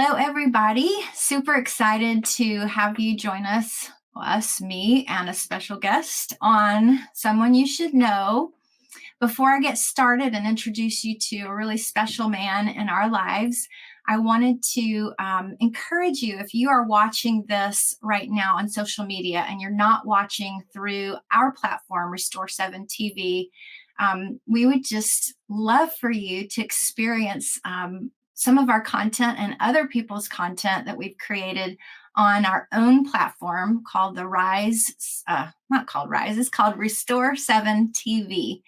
Hello, everybody. Super excited to have you join us, me, and a special guest on Someone You Should Know. Before I get started and introduce you to a really special man in our lives, I wanted to encourage you, if you are watching this right now on social media and you're not watching through our platform, Restore 7 TV, we would just love for you to experience some of our content and other people's content that we've created on our own platform called the Rise, not called Rise, it's called Restore 7 TV.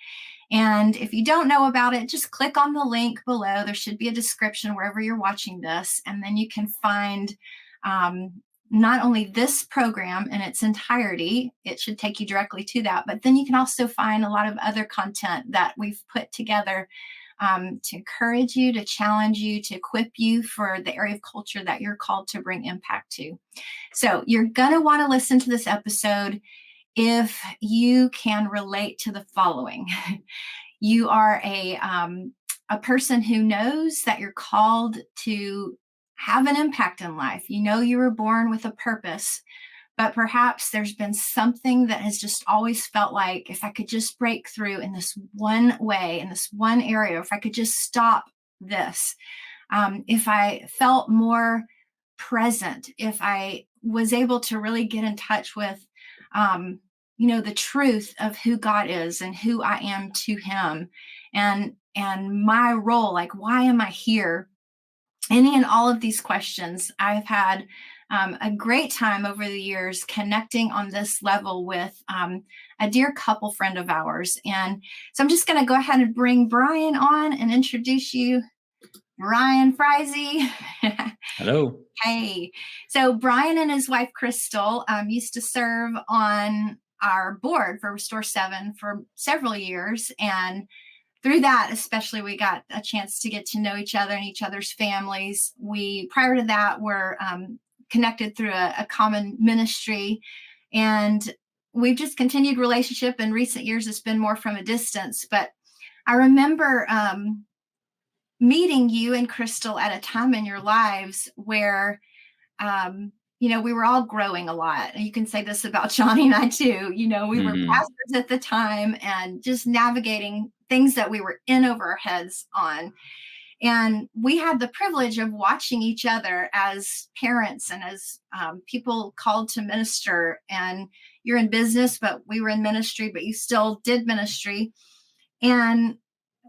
And if you don't know about it, just click on the link below. There should be a description wherever you're watching this, and then you can find not only this program in its entirety, it should take you directly to that, but then you can also find a lot of other content that we've put together to encourage you, to challenge you, to equip you for the area of culture that you're called to bring impact to. So you're going to want to listen to this episode if you can relate to the following. You are a person who knows that you're called to have an impact in life. You know you were born with a purpose, but perhaps there's been something that has just always felt like, if I could just break through in this one way, in this one area, if I could just stop this, if I felt more present, if I was able to really get in touch with the truth of who God is and who I am to him, and my role, like, why am I here? Any and all of these questions, I've had a great time over the years connecting on this level with a dear couple friend of ours. And so I'm just going to go ahead and bring Brian on and introduce you. Brian Freise. Hello. Hey. So Brian and his wife, Crystal, used to serve on our board for Restore 7 for several years. And through that, especially, we got a chance to get to know each other and each other's families. We, prior to that, were connected through a common ministry. And we've just continued relationship. In recent years, it's been more from a distance. But I remember meeting you and Crystal at a time in your lives where we were all growing a lot. And you can say this about Johnny and I too. We were pastors at the time and just navigating things that we were in over our heads on. And we had the privilege of watching each other as parents and as people called to minister. And you're in business, but we were in ministry, but you still did ministry. And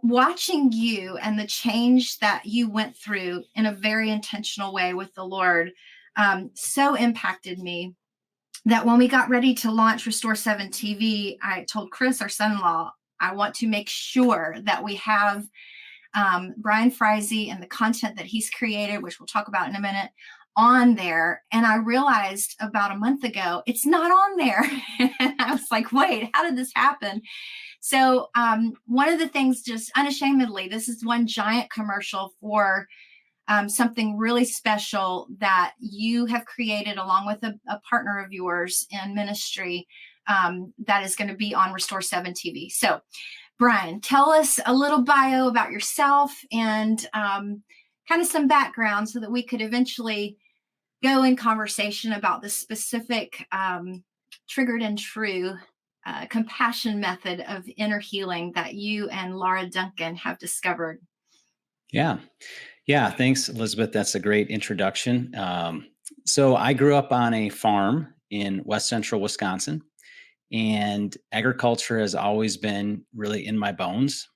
watching you and the change that you went through in a very intentional way with the Lord so impacted me that when we got ready to launch Restore 7 TV, I told Chris, our son-in-law, I want to make sure that we have Brian Freise and the content that he's created, which we'll talk about in a minute, on there. And I realized about a month ago, it's not on there. And I was like, wait, how did this happen? So one of the things, just unashamedly, this is one giant commercial for something really special that you have created along with a partner of yours in ministry that is going to be on Restore 7 TV. So Brian, tell us a little bio about yourself and kind of some background so that we could eventually go in conversation about the specific triggered and true compassion method of inner healing that you and Laura Duncan have discovered. Yeah. Thanks, Elizabeth. That's a great introduction. So I grew up on a farm in West Central Wisconsin, and agriculture has always been really in my bones.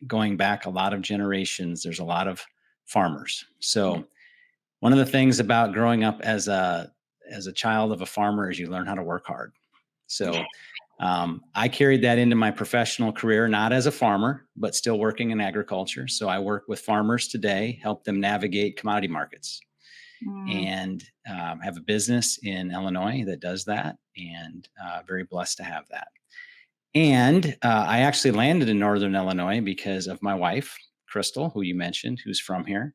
Going back a lot of generations, there's a lot of farmers. So one of the things about growing up as a child of a farmer is you learn how to work hard. So I carried that into my professional career, not as a farmer, but still working in agriculture. So I work with farmers today, help them navigate commodity markets, and have a business in Illinois that does that, and very blessed to have that. And I actually landed in Northern Illinois because of my wife, Crystal, who you mentioned, who's from here.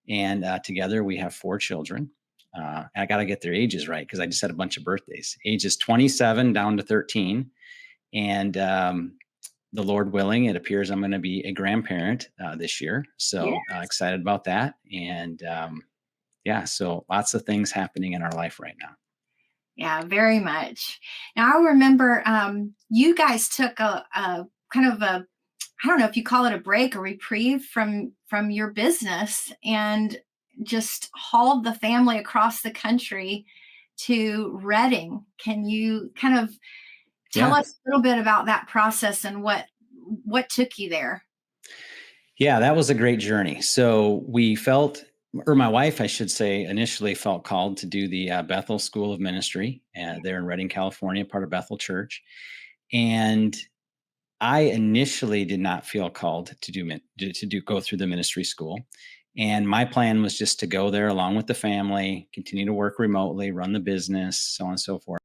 And together we have 4 children. I got to get their ages right because I just had a bunch of birthdays. Ages 27 down to 13. And the Lord willing, it appears I'm going to be a grandparent this year. Yeah. So excited about that. And yeah, so lots of things happening in our life right now. Yeah, very much. Now I remember you guys took a kind of a, I don't know if you call it a break, a reprieve from your business, and just hauled the family across the country to Reading. Can you kind of tell Yeah. us a little bit about that process and what took you there? Yeah, that was a great journey. So we felt, or my wife, I should say, initially felt called to do the Bethel School of Ministry there in Redding, California, part of Bethel Church. And I initially did not feel called to go through the ministry school. And my plan was just to go there along with the family, continue to work remotely, run the business, so on and so forth.